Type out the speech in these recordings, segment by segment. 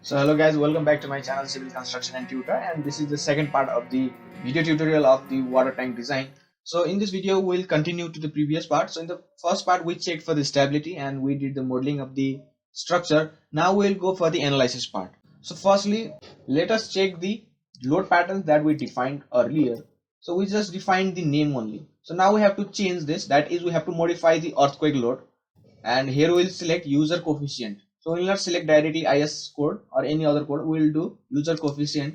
So hello guys, welcome back to my channel Civil Construction and Tutor, and this is the second part of the video tutorial of the water tank design. So in this video we'll continue to the previous part. So in the first part we checked for the stability and we did the modeling of the structure. Now we'll go for the analysis part. So firstly, let us check the load patterns that we defined earlier. So we just defined the name only. So now we have to change this, that is we have to modify the earthquake load, and here we'll select user coefficient. So we'll not select directly IS code or any other code, we'll do user coefficient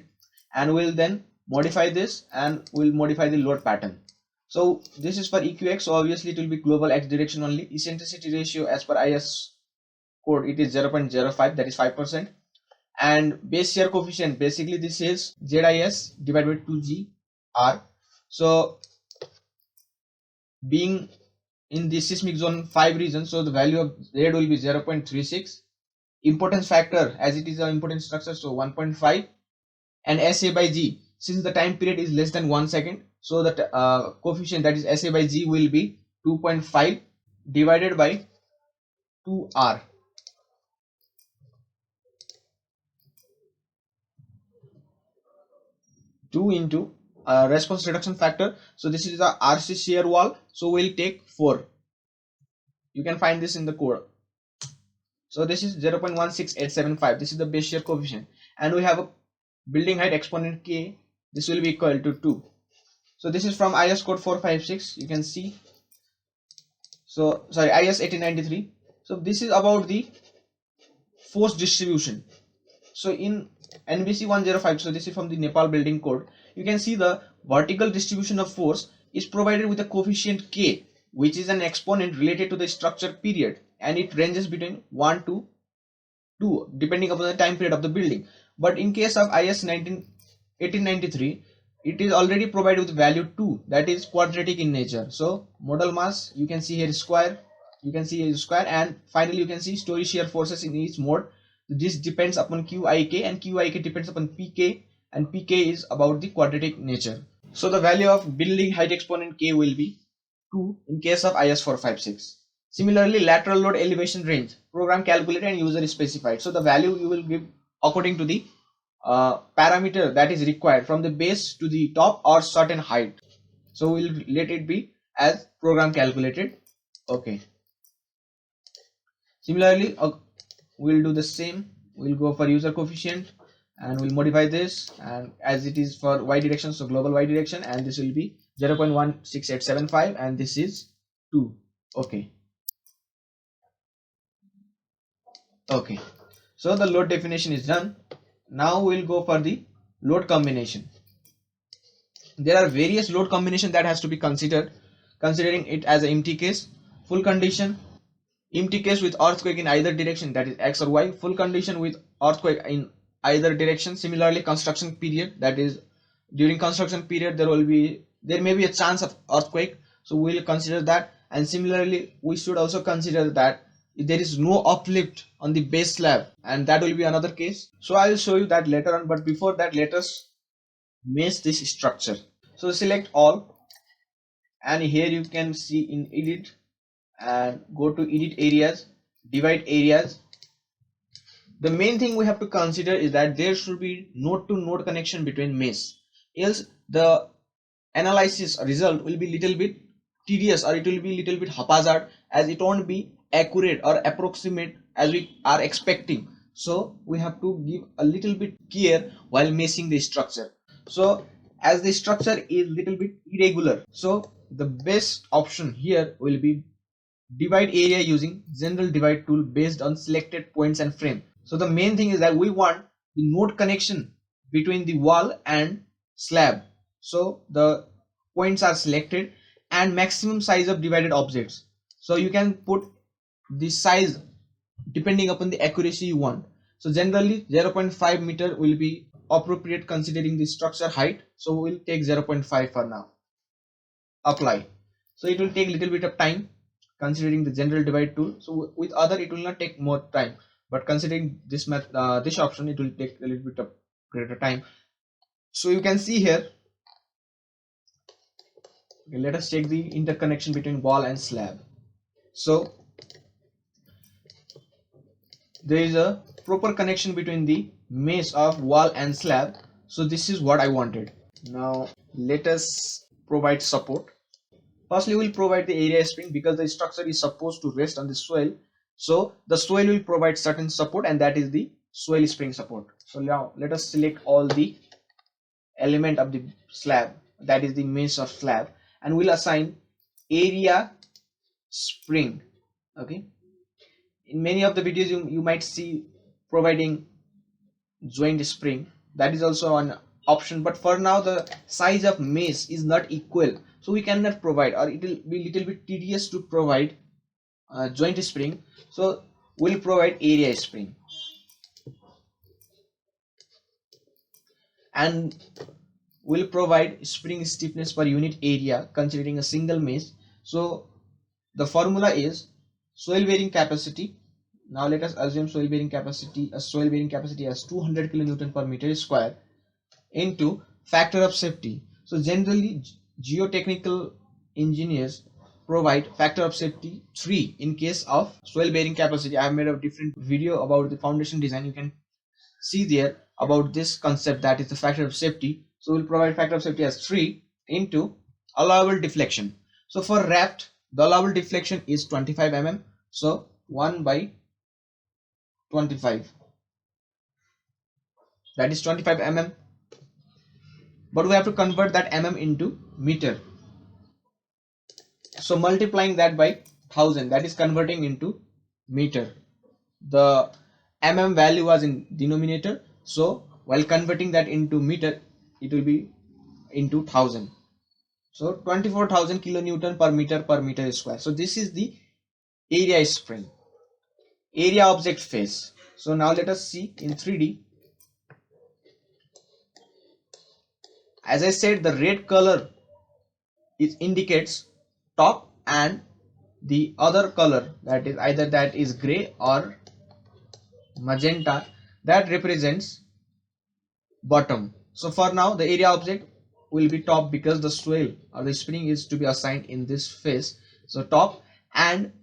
and we'll then modify this and we'll modify the load pattern. So this is for EQX, so obviously it will be global X direction only. Eccentricity ratio as per IS code it is 0.05, that is 5%. And base shear coefficient, basically this is ZIS divided by 2GR. So being in the seismic zone 5 region, so the value of Z will be 0.36. Importance factor, as it is an important structure, so 1.5. And SA by G, since the time period is less than 1 second, so that coefficient, that is SA by G, will be 2.5 divided by 2R. Two into response reduction factor, so this is the RC shear wall, so we'll take 4. You can find this in the code. So this is 0.16875, this is the base shear coefficient, and we have a building height exponent K, this will be equal to 2. So this is from IS code 456, you can see. So sorry, IS 1893. So this is about the force distribution. So in NBC 105, so this is from the Nepal building code, you can see the vertical distribution of force is provided with a coefficient K, which is an exponent related to the structure period, and it ranges between 1 to 2 depending upon the time period of the building. But in case of IS 1893, it is already provided with value 2, that is quadratic in nature. So modal mass, you can see here square, you can see here square, and finally you can see story shear forces in each mode. This depends upon QIK, and QIK depends upon PK, and PK is about the quadratic nature. So the value of building height exponent K will be 2 in case of IS 456. Similarly, lateral load elevation range, program calculated and user specified. So the value you will give according to the parameter that is required from the base to the top or certain height. So we'll let it be as program calculated. Okay. Similarly, we'll do the same. We'll go for user coefficient and we'll modify this, and as it is for Y direction, so global Y direction, and this will be 0.16875 and this is 2. Okay. Okay, so the load definition is done. Now we'll go for the load combination. There are various load combination that has to be considered, considering it as an empty case, full condition, empty case with earthquake in either direction, that is X or Y, full condition with earthquake in either direction. Similarly, construction period, that is during construction period there may be a chance of earthquake, so we'll consider that. And similarly, we should also consider that if there is no uplift on the base slab, and that will be another case. So I will show you that later on, but before that let us mesh this structure. So select all, and here you can see in edit and go to edit areas, divide areas. The main thing we have to consider is that there should be node to node connection between mesh, else the analysis result will be little bit tedious, or it will be little bit haphazard, as it won't be accurate or approximate as we are expecting. So we have to give a little bit care while meshing the structure. So as the structure is little bit irregular, so the best option here will be divide area using general divide tool based on selected points and frame. So the main thing is that we want the node connection between the wall and slab, so the points are selected, and maximum size of divided objects, so you can put the size depending upon the accuracy you want. So generally 0.5 meter will be appropriate considering the structure height, so we'll take 0.5 for now. Apply. So it will take a little bit of time considering the general divide tool. So with other it will not take more time, but considering this this option, it will take a little bit of greater time. So you can see here, okay, let us check the interconnection between wall and slab. So there is a proper connection between the mesh of wall and slab. So this is what I wanted. Now let us provide support. Firstly, we'll provide the area spring because the structure is supposed to rest on the swell. So the swell will provide certain support, and that is the swell spring support. So now let us select all the element of the slab, that is the mesh of slab, and we'll assign area spring. Okay, in many of the videos you might see providing joint spring, that is also an option, but for now the size of mesh is not equal, so we cannot provide, or it will be little bit tedious to provide joint spring. So we'll provide area spring, and we'll provide spring stiffness per unit area considering a single mesh. So the formula is soil bearing capacity. Now let us assume soil bearing capacity as 200 kilonewton per meter square into factor of safety. So generally geotechnical engineers provide factor of safety 3 in case of soil bearing capacity. I have made a different video about the foundation design, you can see there about this concept, that is the factor of safety. So we'll provide factor of safety as 3 into allowable deflection. So for raft the allowable deflection is 25 mm, so 1 by 25, that is 25 mm, but we have to convert that mm into meter. So multiplying that by 1000, that is converting into meter. The mm value was in denominator, so while converting that into meter it will be into 1000. So 24,000 kilonewton per meter square. So this is the area spring, area object face. So now let us see in 3D. As I said, the red color indicates top, and the other color, that is either that is gray or magenta, that represents bottom. So for now the area object will be top because the swell or the spring is to be assigned in this face. So top and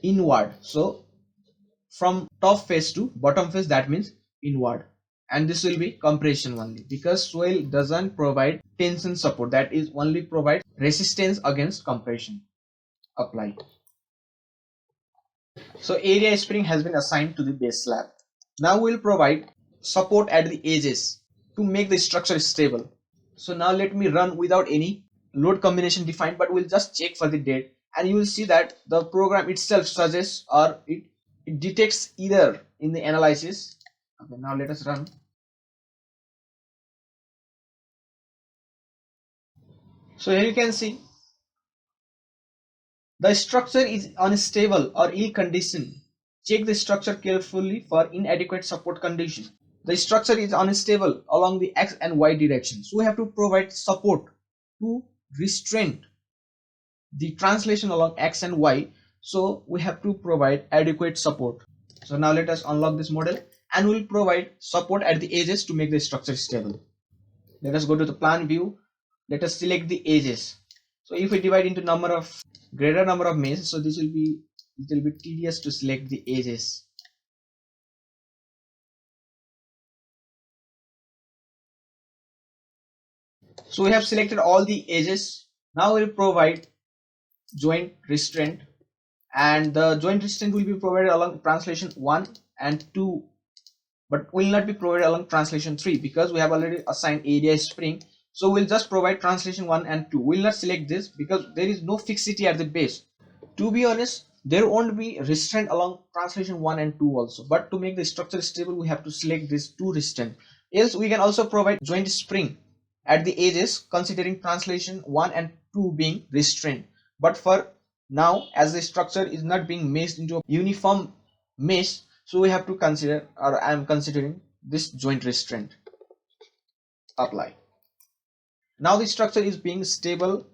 inward, so from top face to bottom face, that means inward, and this will be compression only because swell doesn't provide tension support, that is only provide resistance against compression. Apply. So area spring has been assigned to the base slab. Now we'll provide support at the edges to make the structure stable. So now let me run without any load combination defined, but we'll just check for the date, and you will see that the program itself suggests, or it detects error in the analysis. Okay, now let us run. So here you can see the structure is unstable or ill conditioned. Check the structure carefully for inadequate support condition. The structure is unstable along the x and y direction, so we have to provide support to restrain the translation along x and y. So we have to provide adequate support. So now let us unlock this model, and we'll provide support at the edges to make the structure stable. Let us go to the plan view. Let us select the edges. So if we divide into greater number of meshes, so this will be little bit tedious to select the edges. So we have selected all the edges. Now we'll provide joint restraint, and the joint restraint will be provided along translation 1 and 2, but will not be provided along translation 3 because we have already assigned area spring. So we'll just provide translation 1 and 2. We'll not select this because there is no fixity at the base. To be honest, there won't be restraint along translation 1 and 2 also, but to make the structure stable we have to select these 2 restraint. Else we can also provide joint spring at the edges considering translation 1 and 2 being restraint. But for now, as the structure is not being meshed into a uniform mesh, so we have to consider, or I am considering, this joint restraint. Apply. Now the structure is being stable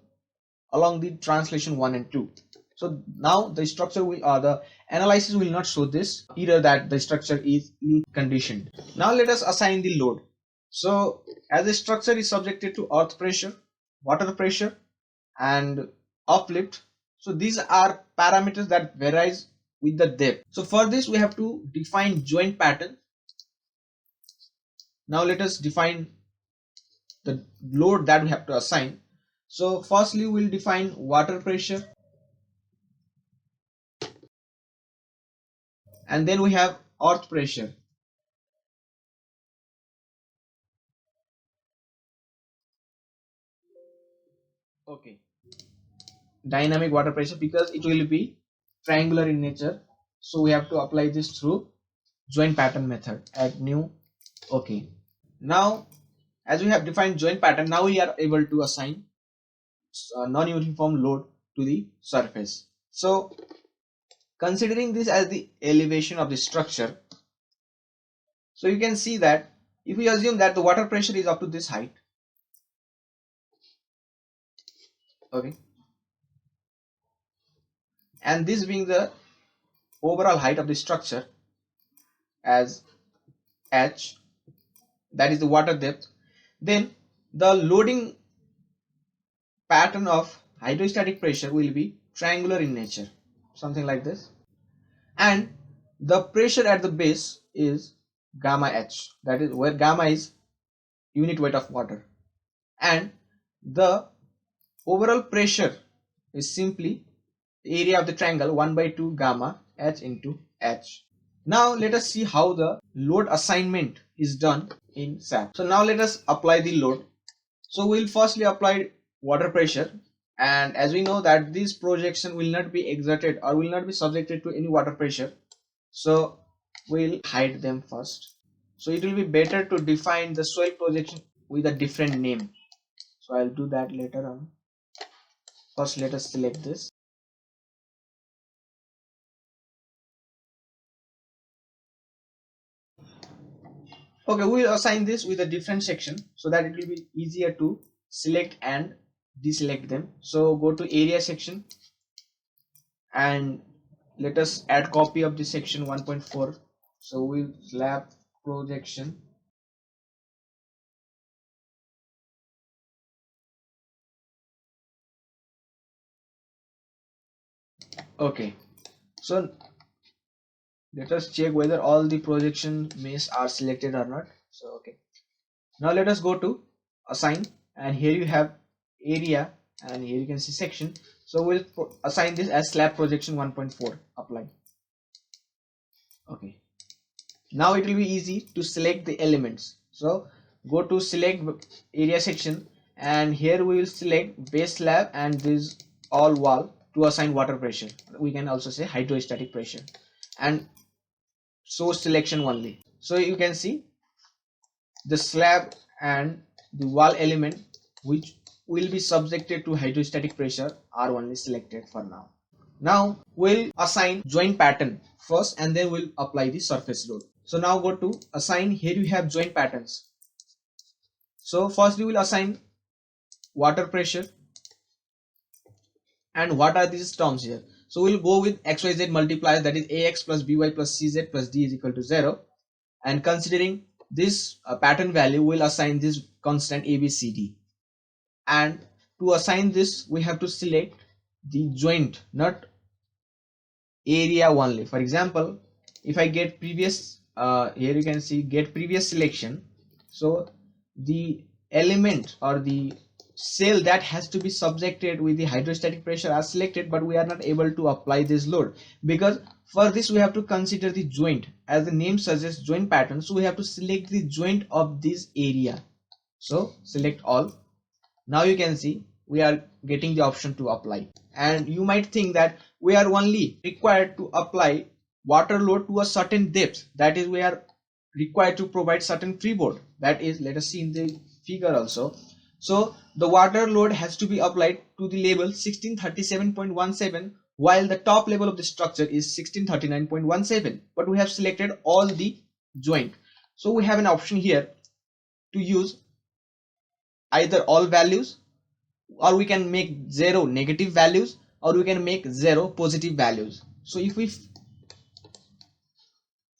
along the translation 1 and 2. So now the structure will, the analysis will not show this error that the structure is ill conditioned. Now let us assign the load. So as the structure is subjected to earth pressure, water pressure and uplift, so these are parameters that varies with the depth. So for this we have to define joint pattern. Now let us define the load that we have to assign. So firstly we'll define water pressure, and then we have earth pressure. Okay, dynamic water pressure, because it will be triangular in nature, so we have to apply this through joint pattern method. Add new. Okay, now as we have defined joint pattern, now we are able to assign non-uniform load to the surface. So considering this as the elevation of the structure, so you can see that if we assume that the water pressure is up to this height, okay, and this being the overall height of the structure as h, that is the water depth, then the loading pattern of hydrostatic pressure will be triangular in nature, something like this, and the pressure at the base is gamma h, that is where gamma is unit weight of water, and the overall pressure is simply the area of the triangle 1 by 2 gamma h into h. Now let us see how the load assignment is done in SAP. So now let us apply the load. So we'll firstly apply water pressure, and as we know that this projection will not be exerted or will not be subjected to any water pressure, so we'll hide them first. So it will be better to define the swell projection with a different name, so I'll do that later on. First let us select this. Okay, we will assign this with a different section so that it will be easier to select and deselect them. So go to area section and let us add copy of the section 1.4. So we'll slab projection. Okay, so let us check whether all the projection mesh are selected or not. So okay, now let us go to assign, and here you have area and here you can see section. So we'll assign this as slab projection 1.4. Apply. Okay, now it will be easy to select the elements. So go to select area section, and here we will select base slab and this all wall to assign water pressure. We can also say hydrostatic pressure, and source selection only. So you can see the slab and the wall element which will be subjected to hydrostatic pressure are only selected for now. Now we'll assign joint pattern first, and then we'll apply the surface load. So now go to assign. Here you have joint patterns. So first we will assign water pressure, and what are these terms here? So we'll go with xyz multiplier, that is ax plus by plus cz plus d is equal to 0, and considering this pattern value, we'll assign this constant abcd, and to assign this we have to select the joint, not area only. For example, if I get previous here you can see get previous selection, so the element or the cell that has to be subjected with the hydrostatic pressure are selected, but we are not able to apply this load because for this we have to consider the joint, as the name suggests joint pattern, so we have to select the joint of this area. So select all. Now you can see we are getting the option to apply, and you might think that we are only required to apply water load to a certain depth, that is we are required to provide certain freeboard, that is, let us see in the figure also. So the water load has to be applied to the level 1637.17, while the top level of the structure is 1639.17, but we have selected all the joint. So we have an option here to use either all values, or we can make 0 negative values, or we can make 0 positive values. So if we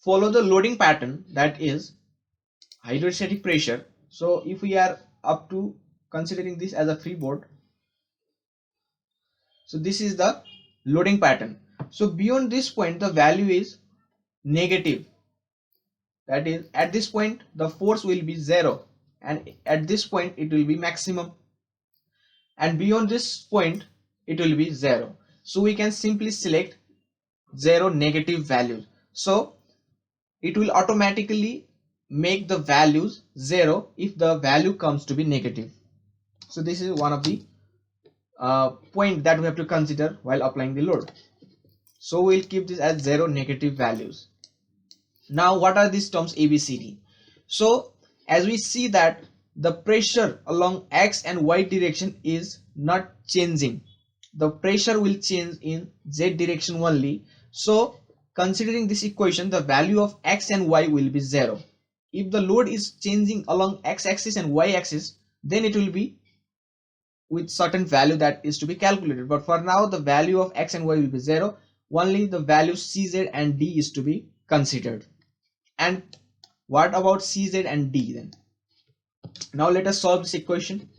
follow the loading pattern, that is hydrostatic pressure, so if we are up to considering this as a freeboard, so this is the loading pattern. So beyond this point the value is negative, that is at this point the force will be 0, and at this point it will be maximum, and beyond this point it will be 0. So we can simply select 0 negative values, so it will automatically make the values 0 if the value comes to be negative. So this is one of the point that we have to consider while applying the load. So we'll keep this as 0 negative values. Now what are these terms ABCD? So as we see that the pressure along X and Y direction is not changing, the pressure will change in Z direction only. So considering this equation, the value of X and Y will be 0. If the load is changing along X axis and Y axis, then it will be with certain value that is to be calculated, but for now the value of X and Y will be 0. Only the value CZ and D is to be considered. And what about CZ and D then? Now let us solve this equation.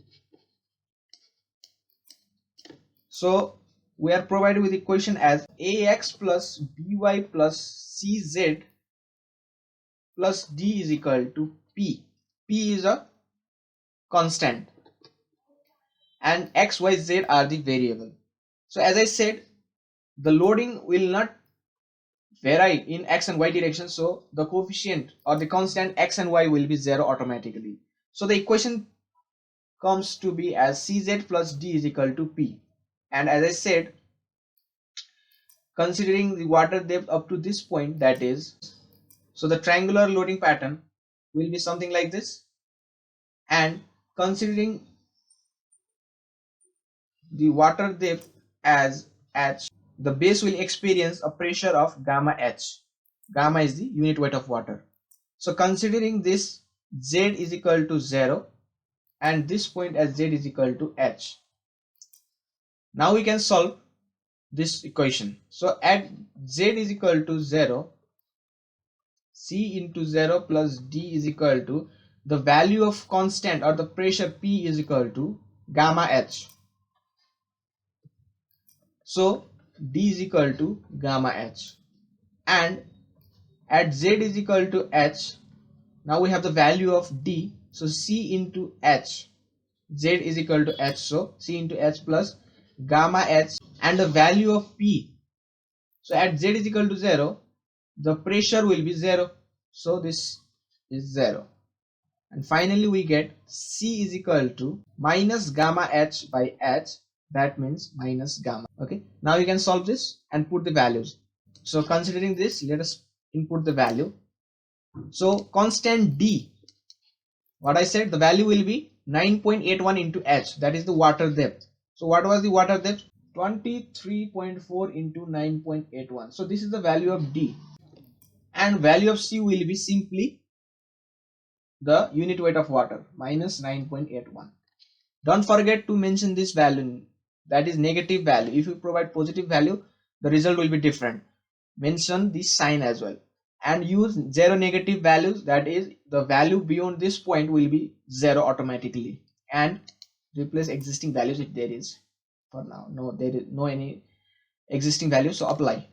So we are provided with equation as AX plus BY plus CZ plus D is equal to P. P is a constant and X, Y, Z are the variable. So as I said, the loading will not vary in X and Y direction, so the coefficient or the constant X and Y will be 0 automatically. So the equation comes to be as CZ plus D is equal to P. And as I said, considering the water depth up to this point, that is, so the triangular loading pattern will be something like this, and considering the water depth as H, the base will experience a pressure of gamma H. Gamma is the unit weight of water. So considering this, Z is equal to 0 and this point as Z is equal to H. Now we can solve this equation. So at Z is equal to 0, C into 0 plus D is equal to the value of constant or the pressure P is equal to gamma H. So D is equal to gamma H, and at Z is equal to H, now we have the value of D, so C into H, Z is equal to H, so C into H plus gamma H, and the value of P, so at Z is equal to 0, the pressure will be 0, so this is 0, and finally we get C is equal to minus gamma H by H, that means minus gamma. Okay, now you can solve this and put the values. So considering this, let us input the value. So constant D, what I said, the value will be 9.81 into H, that is the water depth. So what was the water depth? 23.4 into 9.81. So this is the value of D, and value of C will be simply the unit weight of water minus 9.81. Don't forget to mention this value, that is negative value. If you provide positive value, the result will be different. Mention this sign as well, and use 0 negative values, that is the value beyond this point will be 0 automatically, and replace existing values if there is. For now, no, there is no any existing value, so apply.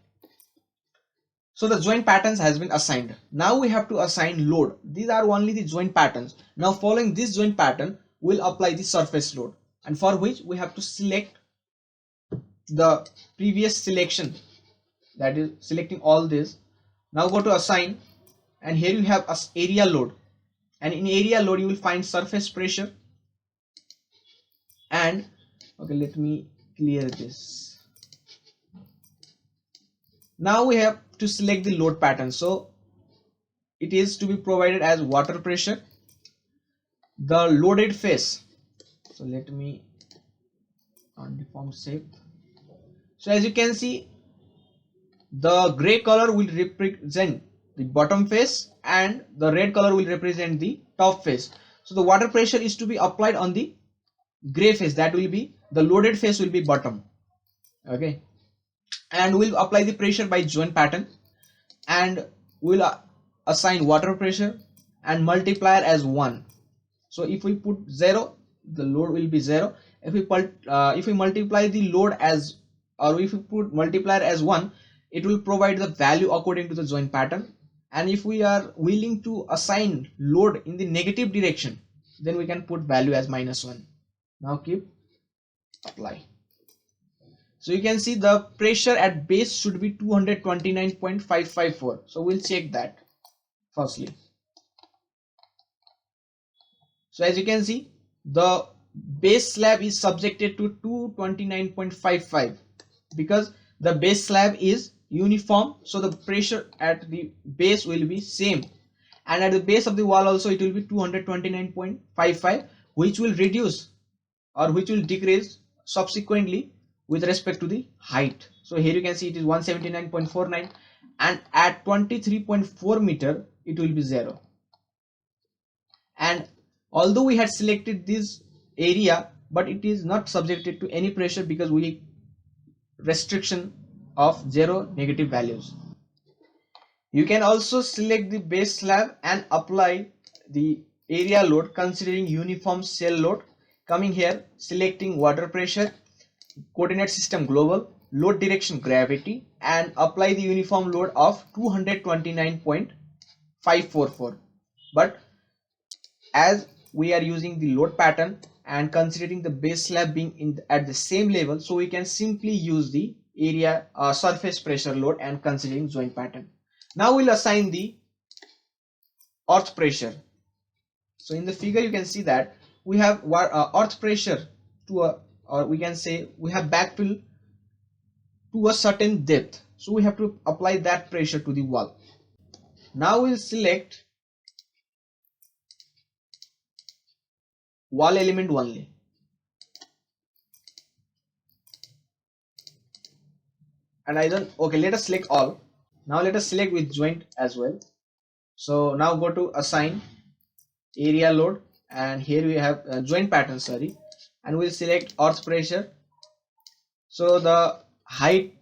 So the joint patterns has been assigned. Now we have to assign load. These are only the joint patterns. Now following this joint pattern, we'll apply the surface load, and for which we have to select the previous selection, that is selecting all this. Now go to assign, and here you have area load, and in area load you will find surface pressure, and okay, let me clear this. Now we have to select the load pattern, so it is to be provided as water pressure, the loaded face. So let me undeformed shape. So as you can see, the gray color will represent the bottom face and the red color will represent the top face. So the water pressure is to be applied on the gray face, that will be the loaded face will be bottom. Okay, and we'll apply the pressure by joint pattern, and we'll assign water pressure and multiplier as 1. So if we put 0, the load will be 0. If we multiply the load as, or if we put multiplier as 1, it will provide the value according to the joint pattern. And if we are willing to assign load in the negative direction, then we can put value as -1. Now keep apply. So you can see the pressure at base should be 229.554. So we'll check that firstly. So as you can see, the base slab is subjected to 229.55 because the base slab is uniform, so the pressure at the base will be same, and at the base of the wall also it will be 229.55, which will reduce or which will decrease subsequently with respect to the height. So here you can see it is 179.49, and at 23.4 meter it will be 0. And although we had selected this area, but it is not subjected to any pressure because we restriction of 0 negative values. You can also select the base slab and apply the area load considering uniform cell load. Coming here, selecting water pressure, coordinate system global, load direction gravity, and apply the uniform load of 229.544. But as we are using the load pattern and considering the base slab being at the same level, so we can simply use the area surface pressure load and considering joint pattern. Now we'll assign the earth pressure. So in the figure you can see that we have earth pressure to a, or we can say we have backfill to a certain depth, so we have to apply that pressure to the wall. Now we'll select wall element only, and I don't, okay, let us select all. Now let us select with joint as well. So now go to assign area load, and here we have joint pattern, sorry, and we'll select earth pressure. So the height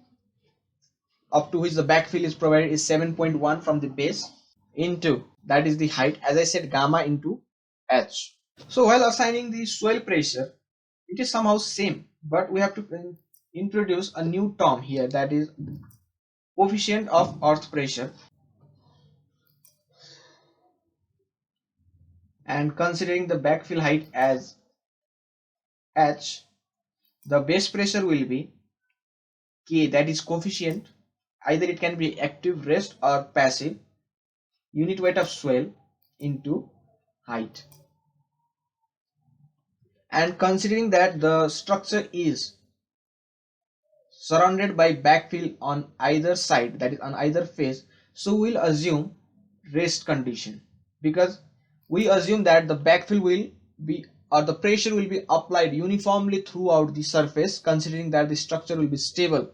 up to which the backfill is provided is 7.1 from the base into, that is the height, as I said, gamma into h. So while assigning the swell pressure, it is somehow same, but we have to introduce a new term here, that is coefficient of earth pressure. And considering the backfill height as h, the base pressure will be k, that is coefficient, either it can be active, rest, or passive, unit weight of swell into height. And considering that the structure is surrounded by backfill on either side, that is on either face, so we'll assume rest condition, because we assume that the backfill will be, or the pressure will be applied uniformly throughout the surface, considering that the structure will be stable,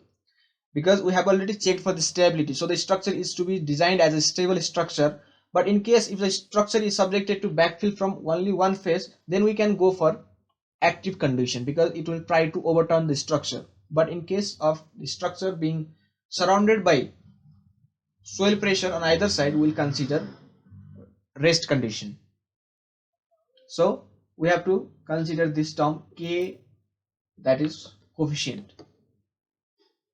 because we have already checked for the stability. So the structure is to be designed as a stable structure, but in case if the structure is subjected to backfill from only one face, then we can go for active condition because it will try to overturn the structure. But in case of the structure being surrounded by swell pressure on either side, we will consider rest condition. So we have to consider this term k, that is coefficient.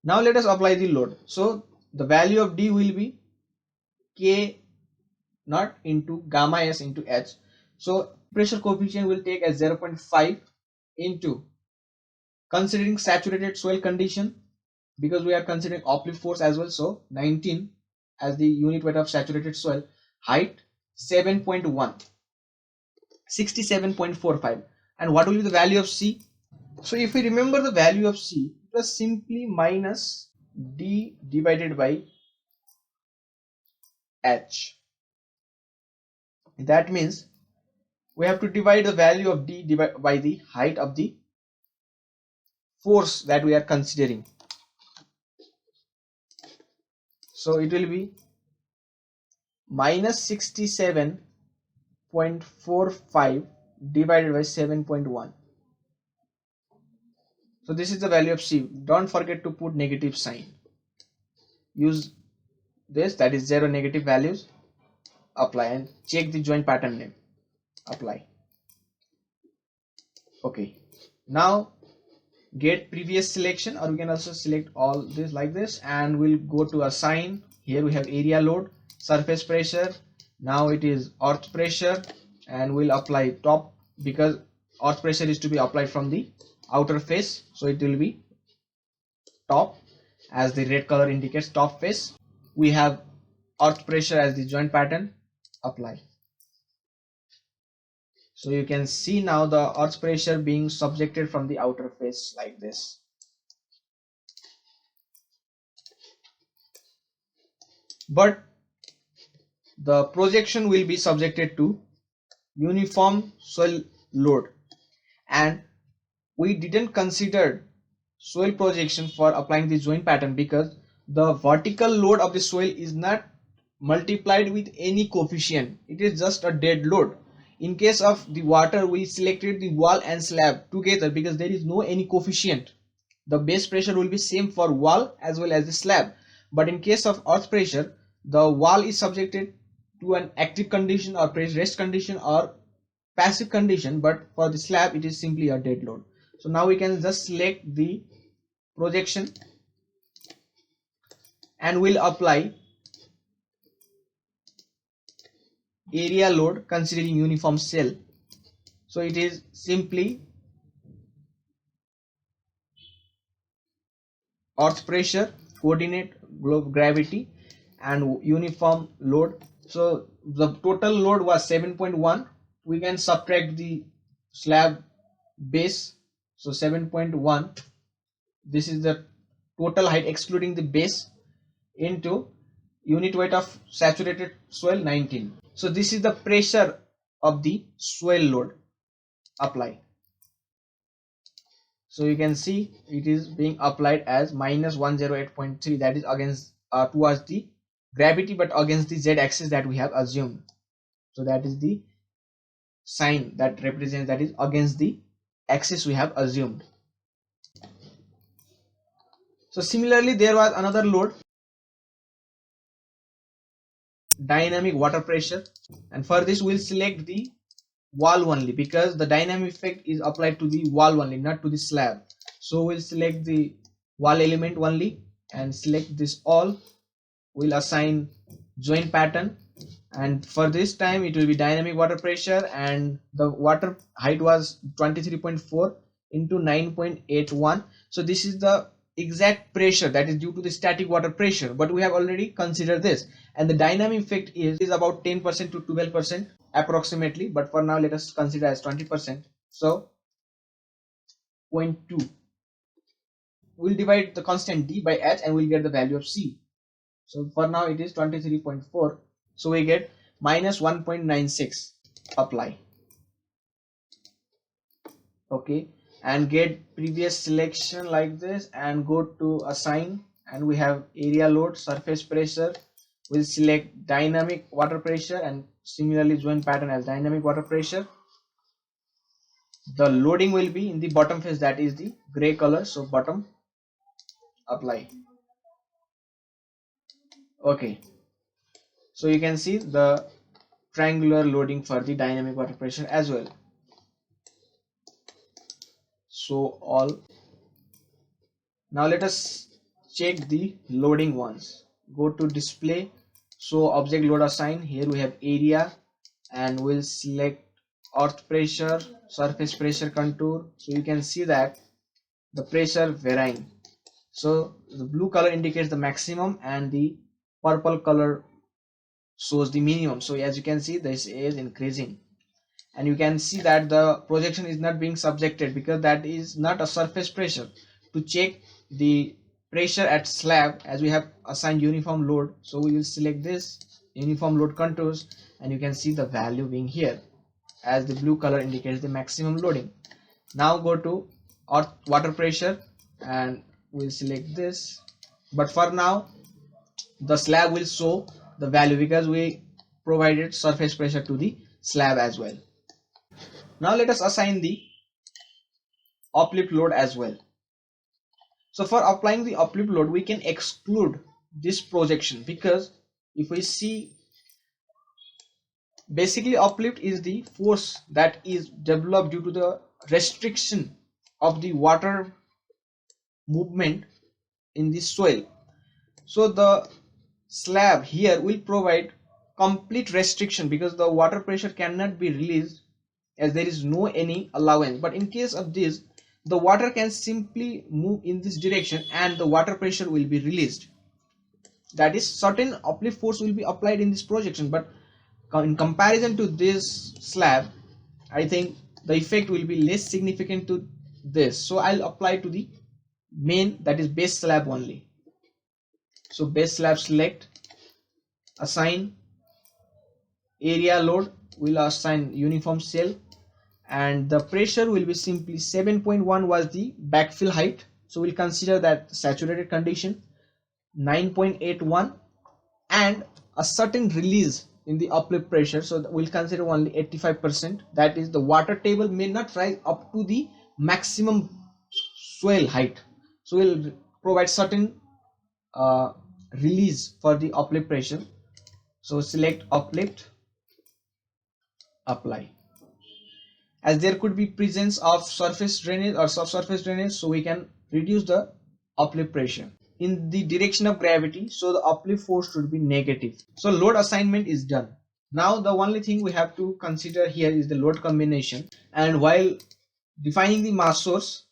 Now let us apply the load. So the value of D will be k naught into gamma s into h. So pressure coefficient will take as 0.5 into, considering saturated swell condition, because we are considering uplift force as well, so 19 as the unit weight of saturated swell, height 7.1, 67.45, and what will be the value of C? So if we remember the value of C, it was simply minus D divided by H. That means we have to divide the value of D by the height of the force that we are considering. So it will be minus 67.45 divided by 7.1. So this is the value of C. Don't forget to put negative sign. Use this, that is 0 negative values. Apply and check the joint pattern name. Apply. Okay. Now get previous selection, or we can also select all this like this, and we'll go to assign. Here we have area load, surface pressure, now it is earth pressure, and we'll apply top because earth pressure is to be applied from the outer face, so it will be top as the red color indicates top face. We have earth pressure as the joint pattern, apply. So you can see now the earth pressure being subjected from the outer face like this. But the projection will be subjected to uniform soil load, and we didn't consider soil projection for applying the joint pattern because the vertical load of the soil is not multiplied with any coefficient, it is just a dead load. In case of the water, we selected the wall and slab together because there is no any coefficient. The base pressure will be same for wall as well as the slab, but in case of earth pressure, the wall is subjected to an active condition or rest condition or passive condition, but for the slab it is simply a dead load. So now we can just select the projection and we'll apply area load considering uniform cell. So it is simply earth pressure, coordinate, gravity, and uniform load. So the total load was 7.1. We can subtract the slab base, so 7.1, this is the total height excluding the base, into unit weight of saturated soil 19. So this is the pressure of the soil load, apply. So you can see it is being applied as minus 108.3, that is against towards the gravity but against the z axis that we have assumed. So that is the sign that represents that is against the axis we have assumed. So similarly there was another load, dynamic water pressure, and for this we'll select the wall only because the dynamic effect is applied to the wall only, not to the slab. So we'll select the wall element only and select this all. We'll assign joint pattern, and for this time it will be dynamic water pressure, and the water height was 23.4 into 9.81. So this is the exact pressure that is due to the static water pressure, but we have already considered this, and the dynamic effect is about 10% to 12% approximately, but for now let us consider as 20%. So 0.2, we'll divide the constant d by h and we'll get the value of c. So for now it is 23.4, so we get minus 1.96, apply. Okay, and get previous selection like this and go to assign, and we have area load, surface pressure, we'll select dynamic water pressure and similarly joint pattern as dynamic water pressure. The loading will be in the bottom face, that is the gray color, so bottom, apply. Okay, so you can see the triangular loading for the dynamic water pressure as well. So all, now let us check the loading ones. Go to display, so object load assign, here we have area, and we'll select earth pressure, surface pressure contour. So you can see that the pressure varying, so the blue color indicates the maximum and the purple color shows the minimum. So as you can see this is increasing, and you can see that the projection is not being subjected because that is not a surface pressure. To check the pressure at slab, as we have assigned uniform load, so we will select this uniform load contours, and you can see the value being here as the blue color indicates the maximum loading. Now go to earth water pressure and we'll select this, but for now the slab will show the value because we provided surface pressure to the slab as well. Now let us assign the uplift load as well. So for applying the uplift load we can exclude this projection because if we see, basically uplift is the force that is developed due to the restriction of the water movement in the soil. So the slab here will provide complete restriction because the water pressure cannot be released as there is no any allowance. But in case of this, the water can simply move in this direction and the water pressure will be released. That is, certain uplift force will be applied in this projection, but in comparison to this slab, I think the effect will be less significant to this. So I'll apply to the main, that is base slab only. So base slab, select, assign area load, will assign uniform cell, and the pressure will be simply 7.1 was the backfill height, so we'll consider that saturated condition, 9.81, and a certain release in the uplift pressure, so we'll consider only 85%. That is, the water table may not rise up to the maximum swell height, so we'll provide certain release for the uplift pressure. So select uplift, apply. As there could be presence of surface drainage or subsurface drainage, so we can reduce the uplift pressure in the direction of gravity, so the uplift force should be negative. So load assignment is done. Now the only thing we have to consider here is the load combination, and while defining the mass source,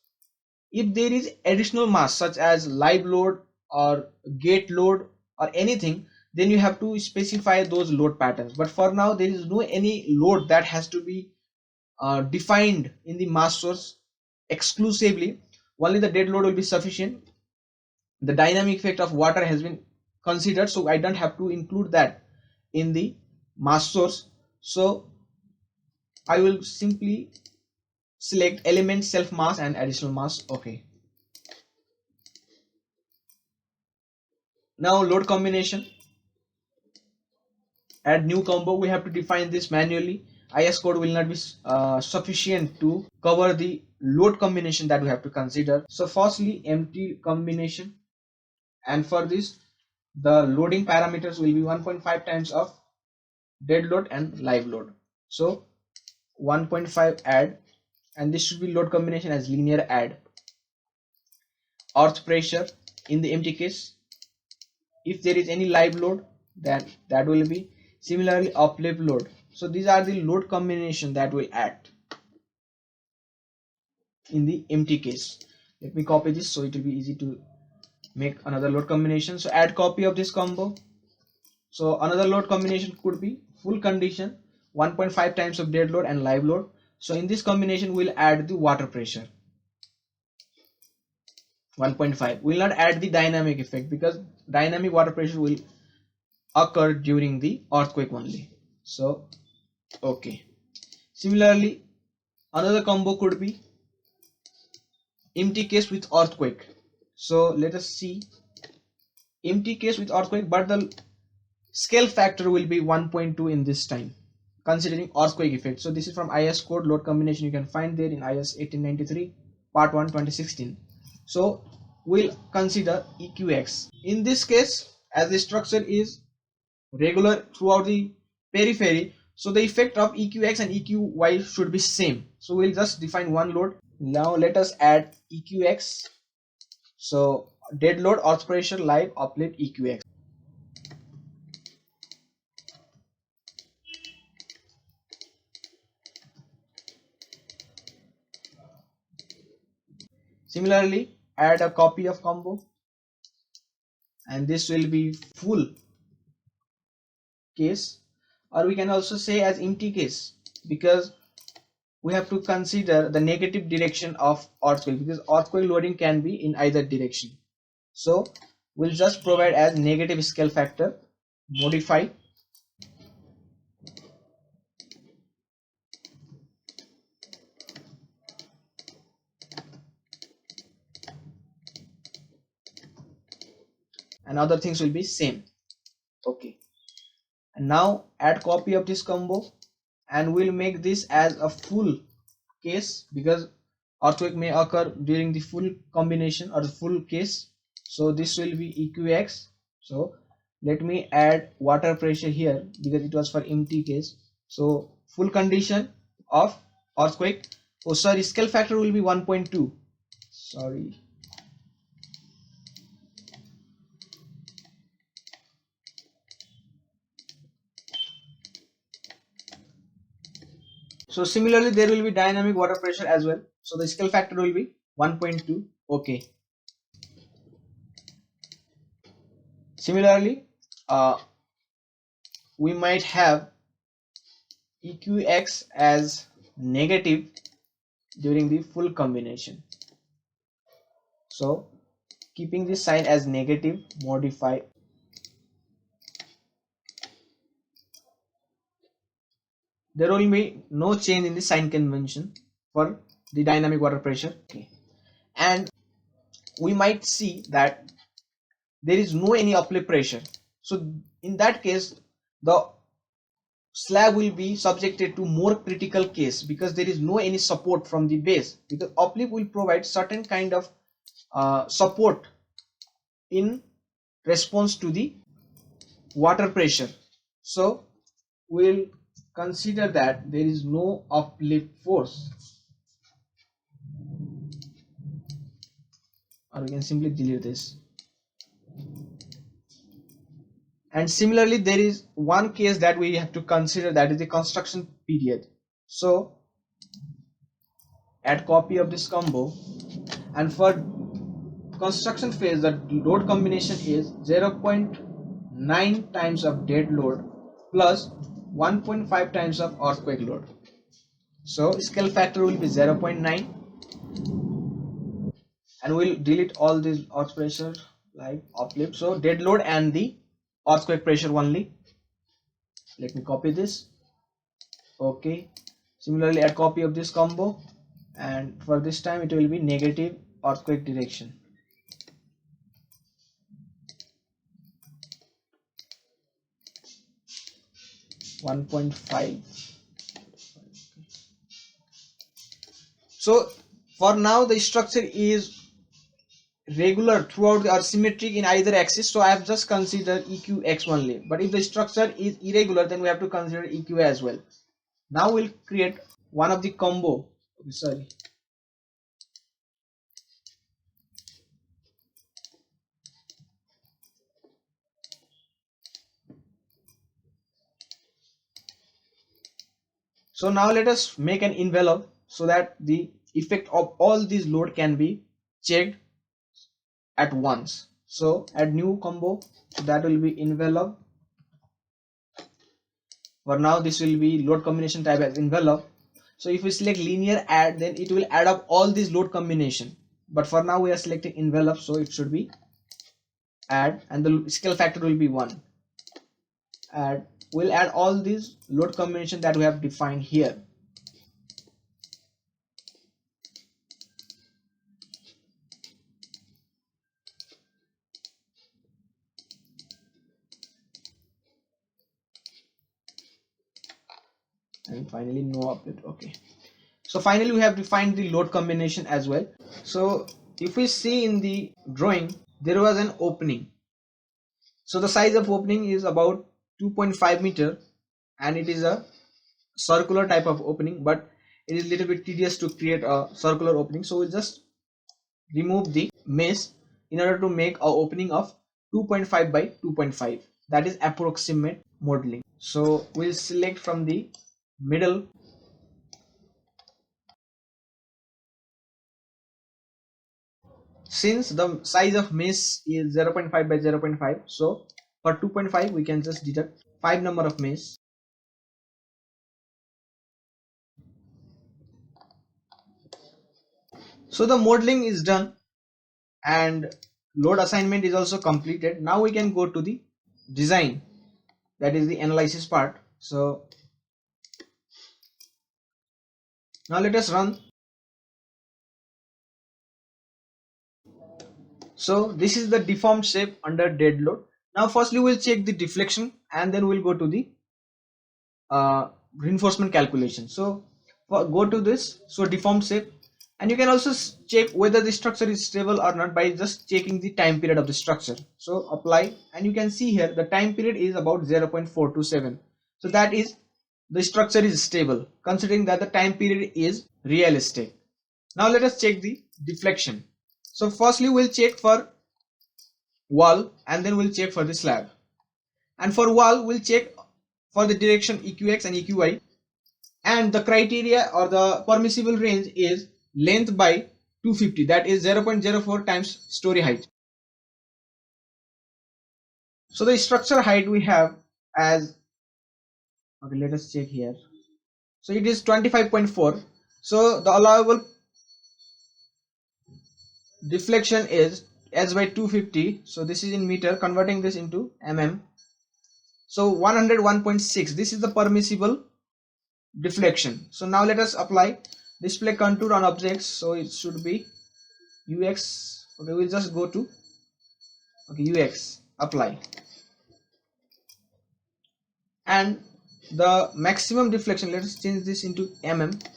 if there is additional mass such as live load or gate load or anything, then you have to specify those load patterns. But for now there is no any load that has to be defined in the mass source exclusively. Only the dead load will be sufficient. The dynamic effect of water has been considered, so I don't have to include that in the mass source. So I will simply select element, self mass and additional mass. Okay. Now load combination, add new combo. We have to define this manually. IS code will not be sufficient to cover the load combination that we have to consider. So firstly, empty combination, and for this the loading parameters will be 1.5 times of dead load and live load. So 1.5 add, and this should be load combination as linear add. Earth pressure in the empty case, if there is any live load, then that will be similarly uplift load. So these are the load combination that will act in the empty case. Let me copy this so it will be easy to make another load combination. So add copy of this combo. So another load combination could be full condition, 1.5 times of dead load and live load. So in this combination we'll add the water pressure 1.5. We'll not add the dynamic effect because dynamic water pressure will occur during the earthquake only. So okay. Similarly, another combo could be empty case with earthquake. So let us see empty case with earthquake, but the scale factor will be 1.2 in this time, considering earthquake effect. So this is from IS code, load combination you can find there in IS 1893 part 1 2016. So we'll consider EQX. In this case, as the structure is regular throughout the periphery, so the effect of EQX and EQY should be same. So we'll just define one load. Now let us add EQX. So dead load, earth pressure, live, uplift, EQX. Similarly, add a copy of combo, and this will be full case, or we can also say as empty case, because we have to consider the negative direction of earthquake, because earthquake loading can be in either direction. So we'll just provide as negative scale factor, modify, and other things will be same. Okay, and now add copy of this combo, and we'll make this as a full case because earthquake may occur during the full combination or the full case. So this will be EQX. So let me add water pressure here because it was for empty case. So full condition of earthquake, oh sorry, scale factor will be 1.2, sorry, So similarly there will be dynamic water pressure as well. So the scale factor will be 1.2. Okay. Similarly we might have EQX as negative during the full combination. So keeping this sign as negative, modify. There will be no change in the sign convention for the dynamic water pressure. Okay. And we might see that there is no any uplift pressure. So in that case the slab will be subjected to more critical case because there is no any support from the base, because uplift will provide certain kind of support in response to the water pressure. So we'll consider that there is no uplift force, or we can simply delete this. And similarly there is one case that we have to consider, that is the construction period. So add copy of this combo, and for construction phase the load combination is 0.9 times of dead load plus 1.5 times of earthquake load. So scale factor will be 0.9, and we'll delete all these earth pressure like uplift. So dead load and the earthquake pressure only. Let me copy this. Okay. Similarly add copy of this combo, and for this time it will be negative earthquake direction. .5. So for now the structure is regular throughout or symmetric in either axis, so I have just considered EQX only. But if the structure is irregular, then we have to consider EQ as well. Now we'll create one of the combo. Sorry. So now let us make an envelope so that the effect of all these load can be checked at once. So add new combo, so that will be envelope. For now this will be load combination type as envelope. So if we select linear add, then it will add up all these load combination, but for now we are selecting envelope, so it should be add, and the scale factor will be 1. Add, we'll add all these load combination that we have defined here. And finally no uplift. Okay, so finally we have defined the load combination as well. So if we see in the drawing, there was an opening. So the size of opening is about 2.5 meter, and it is a circular type of opening, but it is a little bit tedious to create a circular opening. So we'll just remove the mesh in order to make a opening of 2.5 by 2.5. That is approximate modeling. So we'll select from the middle. Since the size of mesh is 0.5 by 0.5, so for 2.5 we can just deduct 5 number of mesh. So the modeling is done and load assignment is also completed. Now we can go to the design, that is the analysis part. So now let us run. So this is the deformed shape under dead load. Now firstly we'll check the deflection, and then we'll go to the reinforcement calculation. So go to this, so deformed shape, and you can also check whether the structure is stable or not by just checking the time period of the structure. So apply, and you can see here the time period is about 0.427. So that is, the structure is stable considering that the time period is realistic. Now let us check the deflection. So firstly we'll check for wall, and then we'll check for the slab. And for wall we'll check for the direction EQX and EQY, and the criteria or the permissible range is length by 250, that is 0.04 times story height. So the structure height we have as, okay, let us check here. So it is 25.4. So the allowable deflection is h by 250. So this is in meter, converting this into mm. So 101.6, this is the permissible deflection. So now let us apply display contour on objects. So it should be ux. Okay, we'll just go to, okay, ux, apply, and the maximum deflection, let us change this into mm.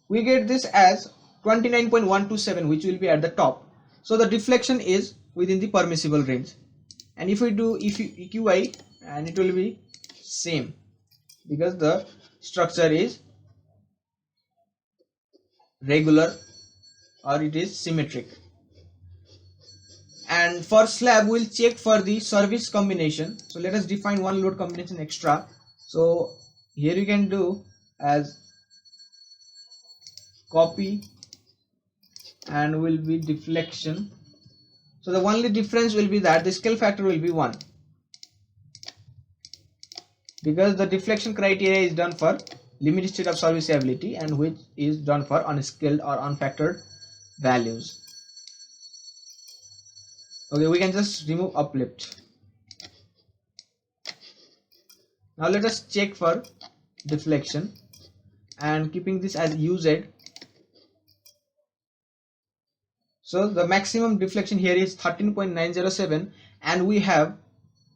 We get this as 29.127, which will be at the top. So the deflection is within the permissible range. And if we do EQI, and it will be same, because the structure is regular or it is symmetric. And for slab we'll check for the service combination. So let us define one load combination extra. So here you can do as copy and will be deflection. So the only difference will be that the scale factor will be 1, because the deflection criteria is done for limited state of serviceability and which is done for unscaled or unfactored values. Okay, we can just remove uplift. Now let us check for deflection, and keeping this as UZ. So the maximum deflection here is 13.907, and we have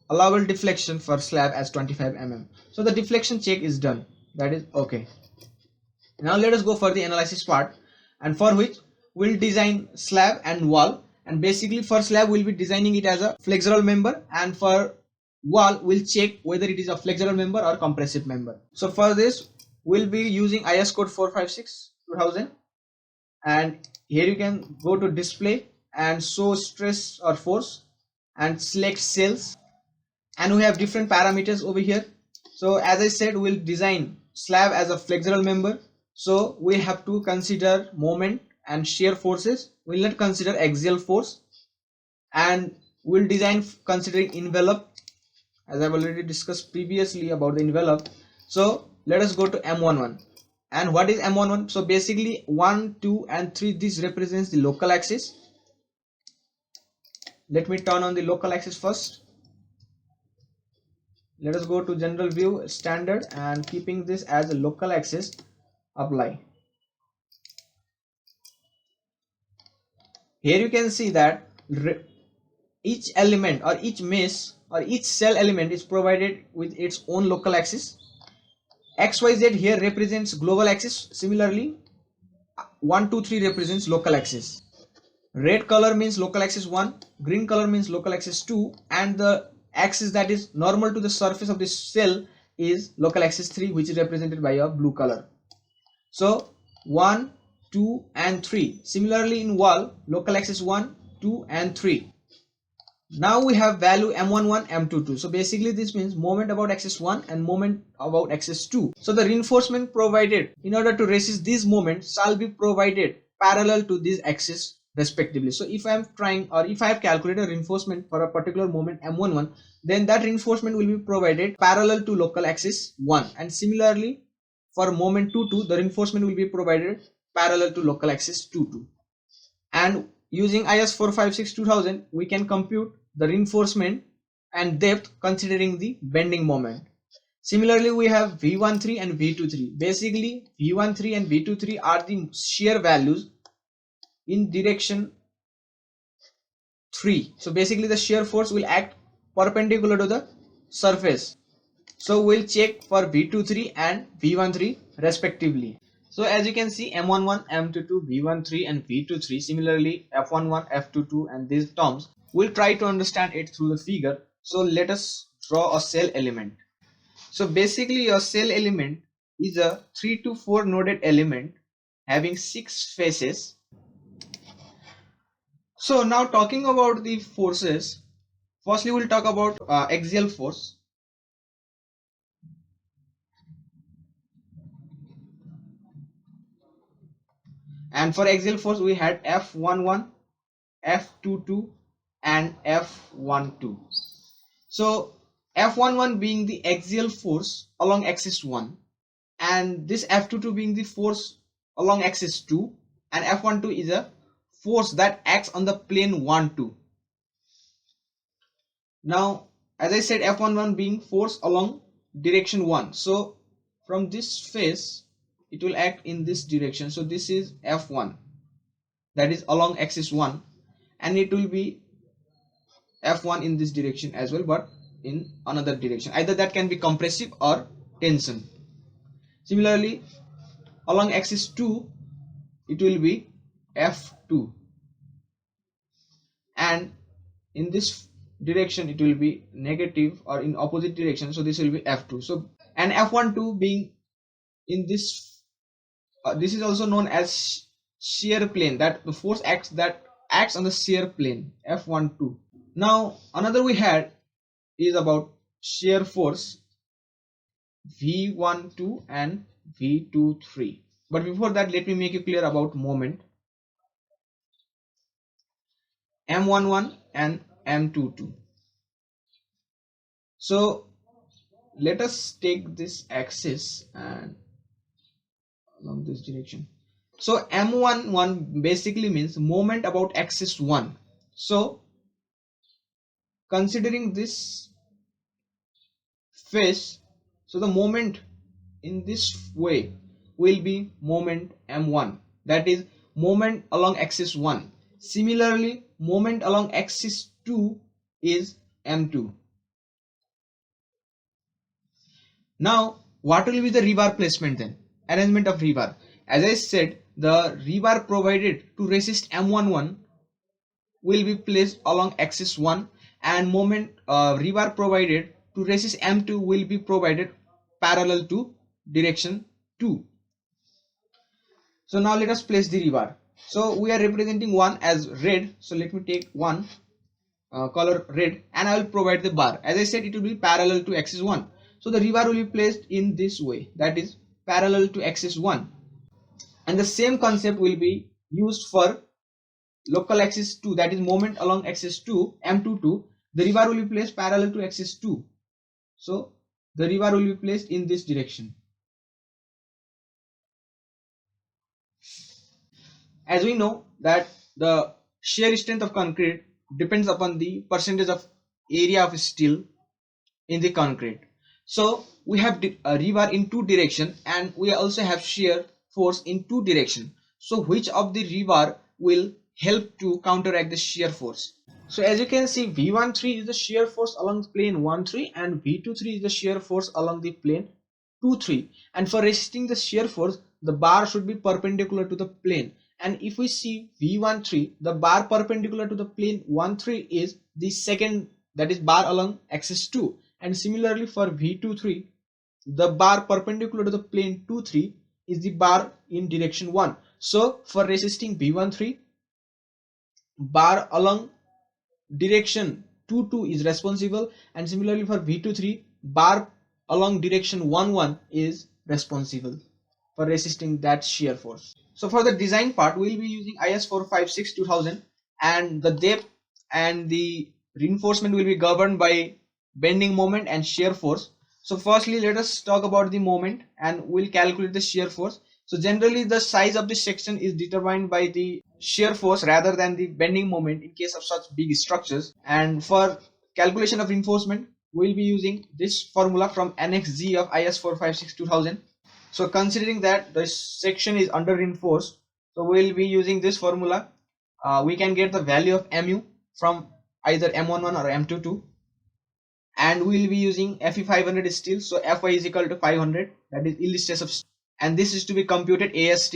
allowable deflection for slab as 25 mm. So the deflection check is done, that is okay. Now let us go for the analysis part, and for which we'll design slab and wall. And basically for slab we'll be designing it as a flexural member, and for wall we'll check whether it is a flexural member or compressive member. So for this we'll be using IS code 456/2000, and here you can go to display and show stress or force and select cells, and we have different parameters over here. So as I said, we'll design slab as a flexural member, so we have to consider moment and shear forces. We'll not consider axial force, and we'll design considering envelope, as I've already discussed previously about the envelope. So let us go to M11. And what is M11? So basically 1, 2 and 3, this represents the local axis. Let me turn on the local axis first. Let us go to general view, standard, and keeping this as a local axis, apply. Here you can see that each element or each mesh or each cell element is provided with its own local axis. XYZ here represents global axis. Similarly 1, 2, 3 represents local axis. Red color means local axis 1, green color means local axis 2, and the axis that is normal to the surface of this cell is local axis 3, which is represented by a blue color. So 1, 2 and 3. Similarly in wall, local axis 1, 2 and 3. Now we have value M11, M22. So basically this means moment about axis 1 and moment about axis 2. So the reinforcement provided in order to resist these moments shall be provided parallel to this axis respectively. So if I am trying, or if I have calculated reinforcement for a particular moment M11, then that reinforcement will be provided parallel to local axis 1, and similarly for moment 22 the reinforcement will be provided parallel to local axis 22. And using IS 456/2000 we can compute the reinforcement and depth considering the bending moment. Similarly we have V13 and V23. Basically V13 and V23 are the shear values in direction 3. So basically the shear force will act perpendicular to the surface. So we'll check for V23 and V13 respectively. So as you can see, M11, M22, V13 and V23, similarly F11, F22 and these terms, we'll try to understand it through the figure. So let us draw a cell element. So basically a cell element is a 3 to 4 noded element having 6 faces. So now talking about the forces, firstly we'll talk about axial force. And for axial force we had F11, F22 and F12. So F11 being the axial force along axis 1, and this F22 being the force along axis 2, and F12 is a force that acts on the plane 1, 2. Now as I said, F11 being force along direction 1, so from this face it will act in this direction. So this is F1, that is along axis 1, and it will be F1 in this direction as well, but in another direction. Either that can be compressive or tension. Similarly, along axis 2 it will be F2, and in this direction it will be negative or in opposite direction, so this will be F2. So and F12 being in this this is also known as shear plane, that the force acts on the shear plane, F12. Now another we had is about shear force V12 and V23. But before that, let me make you clear about moment M11 and M22. So let us take this axis and along this direction. So M11 basically means moment about axis 1. So considering this face, so the moment in this way will be moment M1, that is moment along axis 1. Similarly, moment along axis 2 is M2. Now what will be the rebar placement then? Arrangement of rebar. As I said, the rebar provided to resist M11 will be placed along axis 1, and moment rebar provided to resist M2 will be provided parallel to direction 2. So now let us place the rebar. So we are representing one as red, so let me take one color red, and I will provide the bar. As I said, it will be parallel to axis 1. So the rebar will be placed in this way, that is parallel to axis 1, and the same concept will be used for local axis 2, that is moment along axis 2, M22. The rebar will be placed parallel to axis 2, so the rebar will be placed in this direction. As we know that the shear strength of concrete depends upon the percentage of area of steel in the concrete. So we have a rebar in two direction, and we also have shear force in two direction. So which of the rebar will help to counteract the shear force? So as you can see, V13 is the shear force along the plane 1-3, and V23 is the shear force along the plane 2-3. And for resisting the shear force, the bar should be perpendicular to the plane. And if we see V13, the bar perpendicular to the plane 1-3 is the second, that is bar along axis 2. And similarly for V23, the bar perpendicular to the plane 2-3 is the bar in direction 1. So for resisting V13, bar along direction 2-2 is responsible, and similarly for V23, bar along direction 1-1 is responsible for resisting that shear force. So for the design part, we will be using IS 456-2000, and the depth and the reinforcement will be governed by bending moment and shear force. So firstly, let us talk about the moment, and we'll calculate the shear force. So generally the size of the section is determined by the shear force rather than the bending moment in case of such big structures. And for calculation of reinforcement, we'll be using this formula from Annex G of IS 456-2000. So considering that the section is under reinforced, so we'll be using this formula. We can get the value of mu from either M11 or M22, and we'll be using Fe500 steel, so Fy is equal to 500, that is yield stress of steel, and this is to be computed AST.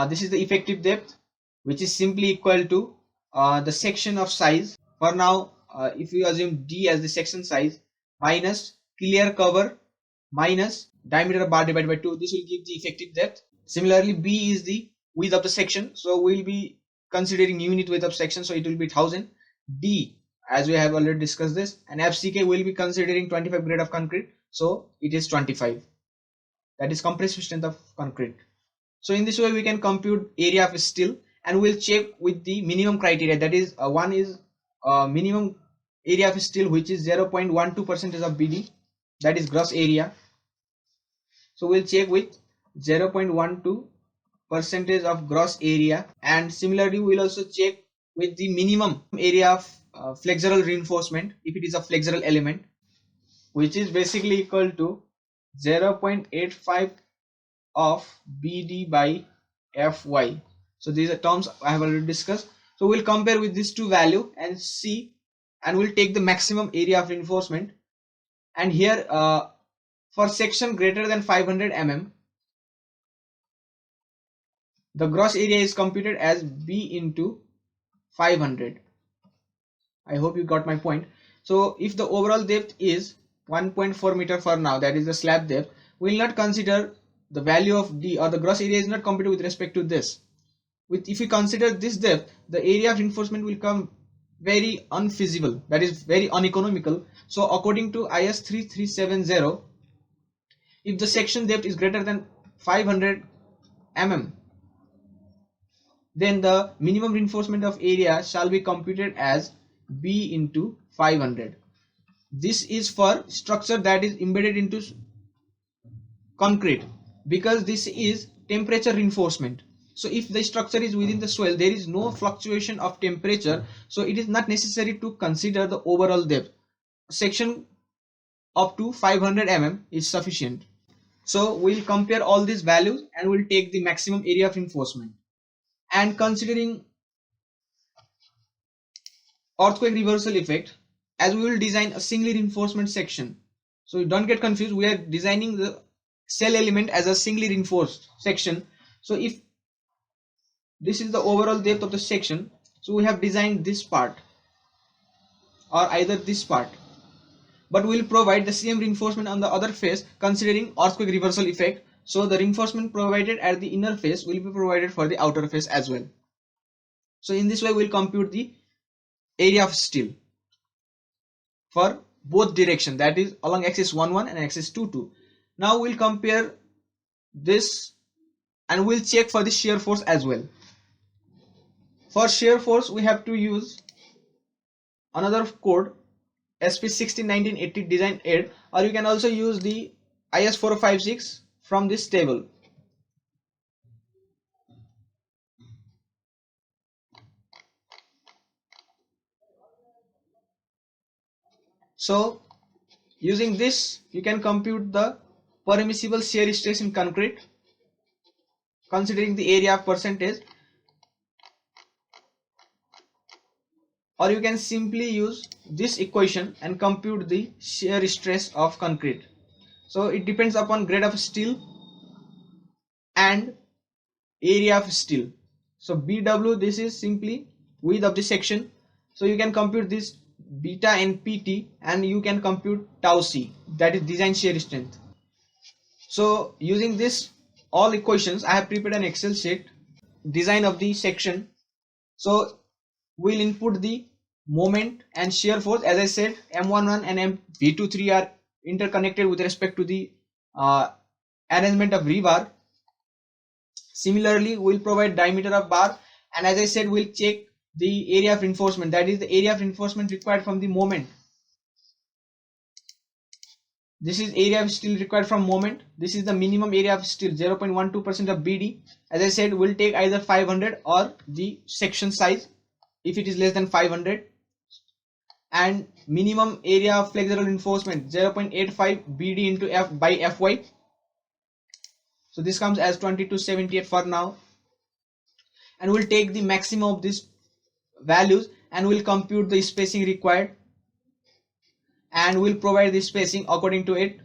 This is the effective depth, which is simply equal to the section of size. For now, if we assume D as the section size, minus clear cover minus diameter of bar divided by 2, this will give the effective depth. Similarly, B is the width of the section, so we'll be considering unit width of section, so it will be 1000. D, as we have already discussed this, and FCK will be considering 25 grade of concrete, so it is 25, that is compressive strength of concrete. So in this way we can compute area of steel, and we'll check with the minimum criteria, that is one is minimum area of steel, which is 0.12% of BD, that is gross area. So we'll check with 0.12 percentage of gross area, and similarly we'll also check with the minimum area of flexural reinforcement if it is a flexural element, which is basically equal to 0.85 of BD by Fy. So these are terms I have already discussed. So we'll compare with these two value and see, and we'll take the maximum area of reinforcement. And here for section greater than 500 mm, the gross area is computed as B into 500. I hope you got my point. So if the overall depth is 1.4 meter for now, that is the slab depth, we will not consider the value of D, or the gross area is not computed with respect to this. If we consider this depth, the area of reinforcement will come very unfeasible, that is very uneconomical. So according to IS 3370, if the section depth is greater than 500 mm, then the minimum reinforcement of area shall be computed as B into 500. This is for structure that is embedded into concrete, because this is temperature reinforcement. So if the structure is within the soil, there is no fluctuation of temperature, so it is not necessary to consider the overall depth. Section up to 500 mm is sufficient. So we'll compare all these values and we'll take the maximum area of reinforcement. And considering earthquake reversal effect, as we will design a singly reinforcement section, so don't get confused, we are designing the cell element as a singly reinforced section. So if this is the overall depth of the section, so we have designed this part or either this part, but we will provide the same reinforcement on the other face considering earthquake reversal effect. So the reinforcement provided at the inner face will be provided for the outer face as well. So in this way we will compute the area of steel for both direction, that is along axis 1 and axis 2. Now we'll compare this and we'll check for the shear force as well. For shear force we have to use another code, SP 16-1980 design aid, or you can also use the IS 456 from this table. So using this you can compute the permissible shear stress in concrete considering the area of percentage, or you can simply use this equation and compute the shear stress of concrete. So it depends upon grade of steel and area of steel. So BW, this is simply width of the section, so you can compute this beta and PT, and you can compute tau C, that is design shear strength. So using this all equations, I have prepared an Excel sheet design of the section. So we'll input the moment and shear force. As I said, M11 and V23 are interconnected with respect to the arrangement of rebar. Similarly, we'll provide diameter of bar, and as I said, we'll check the area of reinforcement, that is the area of reinforcement required from the moment. This is area of steel required from moment. This is the minimum area of steel, 0.12% of BD. As I said, we'll take either 500 or the section size if it is less than 500. And minimum area of flexural reinforcement, 0.85 BD into F by Fy. So this comes as 2278 for now. And we'll take the maximum of these values and we'll compute the spacing required, and we'll provide the spacing according to it.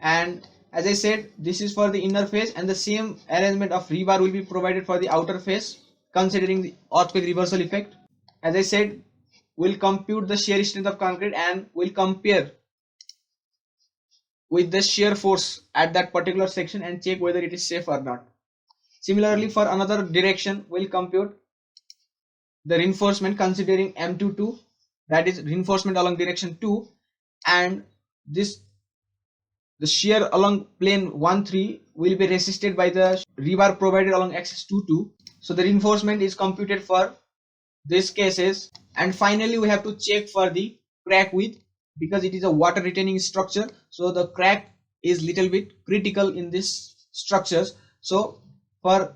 And as I said, this is for the inner face, and the same arrangement of rebar will be provided for the outer face considering the earthquake reversal effect. As I said, we'll compute the shear strength of concrete and we'll compare with the shear force at that particular section and check whether it is safe or not. Similarly, for another direction, we'll compute the reinforcement considering M22, that is reinforcement along direction 2, and this the shear along plane 1-3 will be resisted by the rebar provided along axis 2 2. So the reinforcement is computed for these cases, and finally we have to check for the crack width because it is a water retaining structure. So the crack is little bit critical in these structures. So for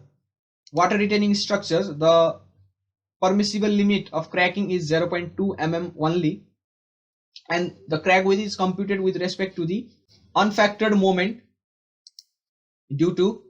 water retaining structures, the permissible limit of cracking is 0.2 mm only, and the crack width is computed with respect to the unfactored moment due to,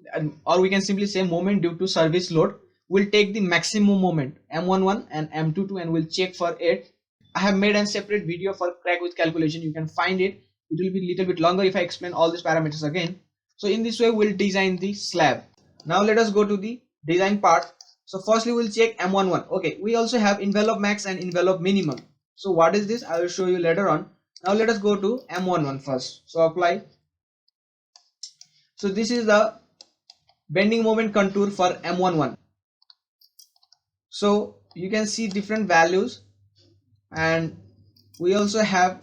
or we can simply say moment due to service load. We'll take the maximum moment M11 and M22 and we'll check for it. I have made a separate video for crack width calculation. You can find it. It will be a little bit longer if I explain all these parameters again. So in this way we'll design the slab. Now let us go to the design part. So firstly we'll check M11. Okay, we also have envelope max and envelope minimum. So what is this? I will show you later on. Now let us go to M11 first. So apply. So this is the bending moment contour for M11. So you can see different values, and we also have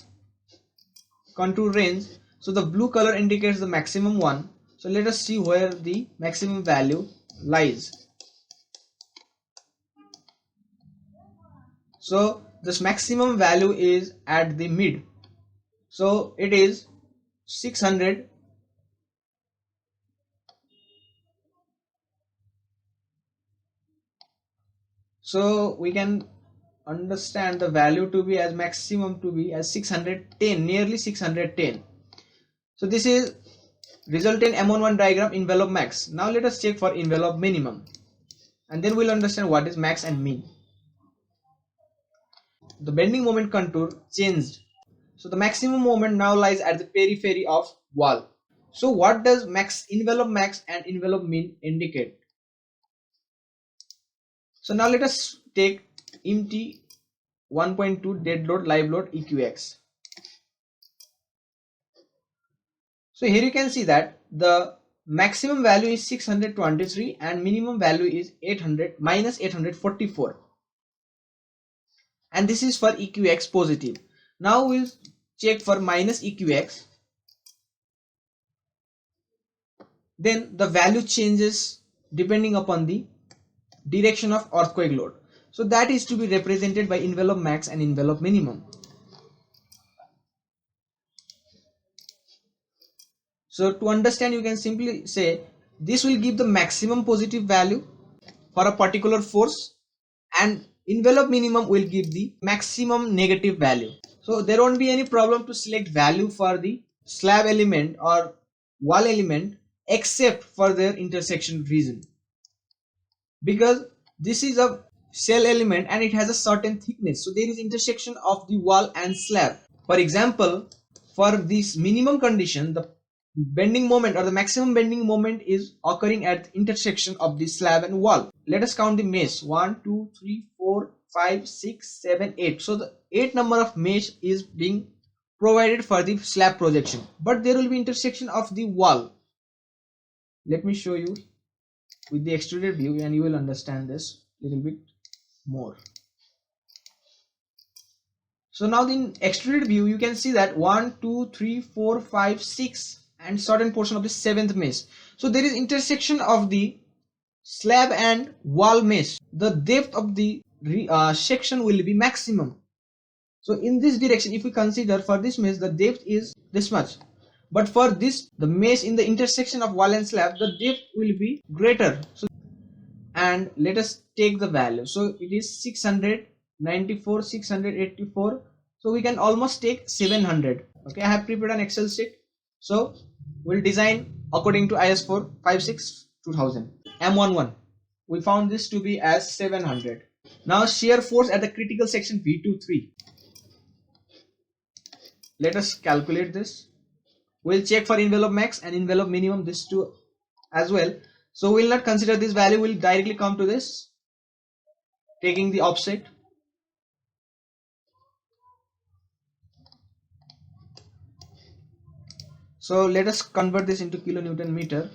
contour range. So the blue color indicates the maximum one. So let us see where the maximum value lies. So this maximum value is at the mid. So it is 600. So we can understand the value to be as maximum to be as 610, nearly 610. So this is resultant M11 diagram envelope max. Now let us check for envelope minimum, and then we'll understand what is max and min. The bending moment contour changed. So the maximum moment now lies at the periphery of wall. So what does envelope max and envelope min indicate? So now let us take MT 1.2 dead load live load EQX. So here you can see that the maximum value is 623 and minimum value is 844, and this is for EQX positive. Now we'll check for minus EQX. Then the value changes depending upon the direction of earthquake load. So that is to be represented by envelope max and envelope minimum. So to understand, you can simply say this will give the maximum positive value for a particular force, and envelope minimum will give the maximum negative value. So there won't be any problem to select value for the slab element or wall element except for their intersection region, because this is a shell element and it has a certain thickness. So there is intersection of the wall and slab. For example, for this minimum condition, the bending moment or the maximum bending moment is occurring at the intersection of the slab and wall. Let us count the mesh. 1 2 3 4 5 6 7 8. So the 8 number of mesh is being provided for the slab projection, but there will be intersection of the wall. Let me show you with the extruded view and you will understand this a little bit more. So now in extruded view you can see that 1 2 3 4 5 6 and certain portion of the 7th mesh. So there is intersection of the slab and wall mesh. The depth of the section will be maximum. So in this direction, if we consider for this mesh the depth is this much, but for this the mesh in the intersection of wall and slab the depth will be greater. So and let us take the value. So it is 694 684. So we can almost take 700. Okay, I have prepared an Excel sheet. So we'll design according to IS 456 2000. M11 we found this to be as 700. Now shear force at the critical section V23. Let us calculate this. We'll check for envelope max and envelope minimum, this two as well. So we'll not consider this value, we'll directly come to this taking the offset. So let us convert this into kilonewton meter.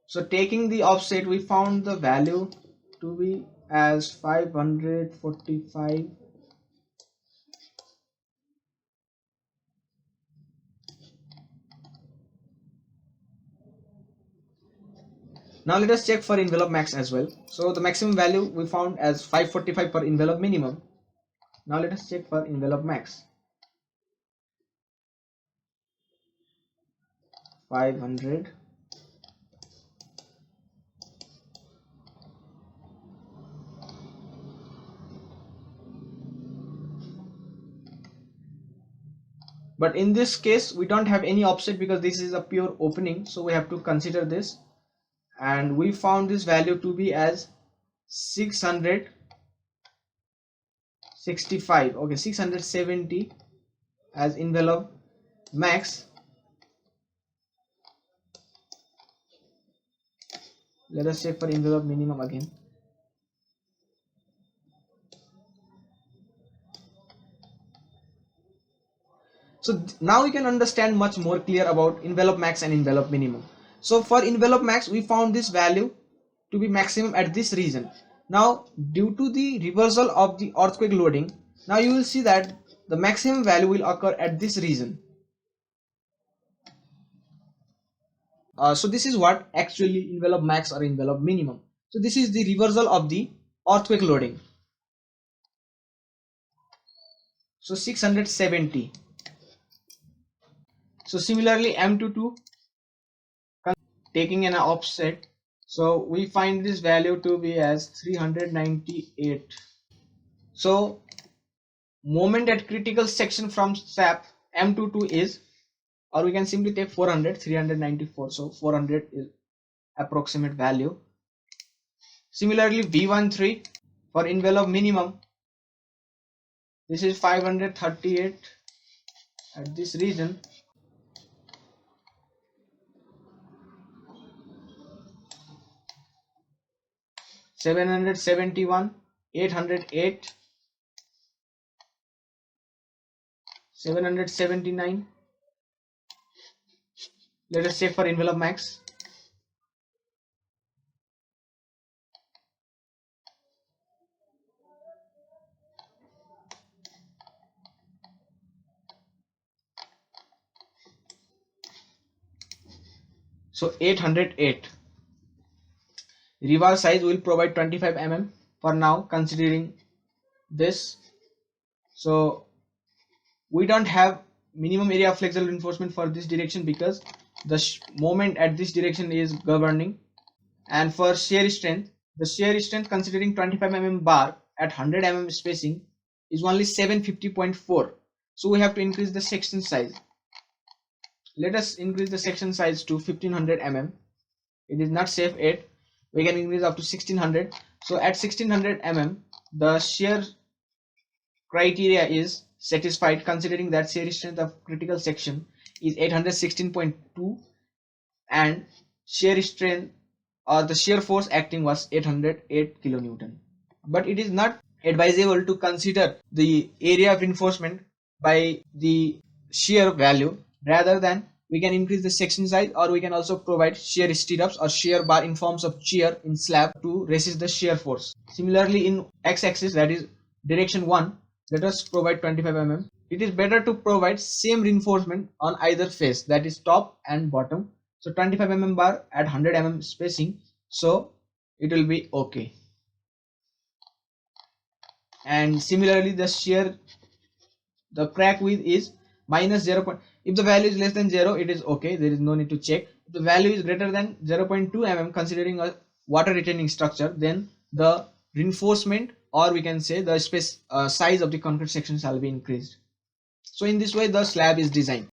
So taking the offset, we found the value to be as 545 Now let us check for envelope max as well. So the maximum value we found as 545 for envelope minimum. Now let us check for envelope max. 500. But in this case we don't have any offset because this is a pure opening, so we have to consider this, and we found this value to be as 665. Okay, 670 as envelope max. Let us check for envelope minimum again. So now we can understand much more clear about envelope max and envelope minimum. So for envelope max we found this value to be maximum at this region. Now due to the reversal of the earthquake loading, now you will see that the maximum value will occur at this region. So this is what actually envelope max or envelope minimum. So this is the reversal of the earthquake loading. So 670. So similarly M22 taking an offset, so we find this value to be as 398. So moment at critical section from SAP M22 is, or we can simply take 394. So 400 is approximate value. Similarly V13 for envelope minimum, this is 538 at this region. 771, 808, 779. Let us check for envelope max. So 808. Rebar size will provide 25 mm for now, considering this. So we don't have minimum area of flexural reinforcement for this direction because the moment at this direction is governing. And for shear strength, the shear strength considering 25 mm bar at 100 mm spacing is only 750.4. So we have to increase the section size. Let us increase the section size to 1500 mm. It is not safe yet. We can increase up to 1600. So at 1600 mm the shear criteria is satisfied, considering that shear strength of critical section is 816.2 and shear strength or the shear force acting was 808 kilonewton. But it is not advisable to consider the area of reinforcement by the shear value. Rather than we can increase the section size, or we can also provide shear stirrups or shear bar in forms of shear in slab to resist the shear force. Similarly in x-axis, that is direction 1, let us provide 25 mm. It is better to provide same reinforcement on either face, that is top and bottom. So 25 mm bar at 100 mm spacing, so it will be okay. And similarly the shear, the crack width is minus 0. If the value is less than 0, it is okay, there is no need to check. If the value is greater than 0.2 mm considering a water retaining structure, then the reinforcement, or we can say the size of the concrete section shall be increased. So in this way the slab is designed.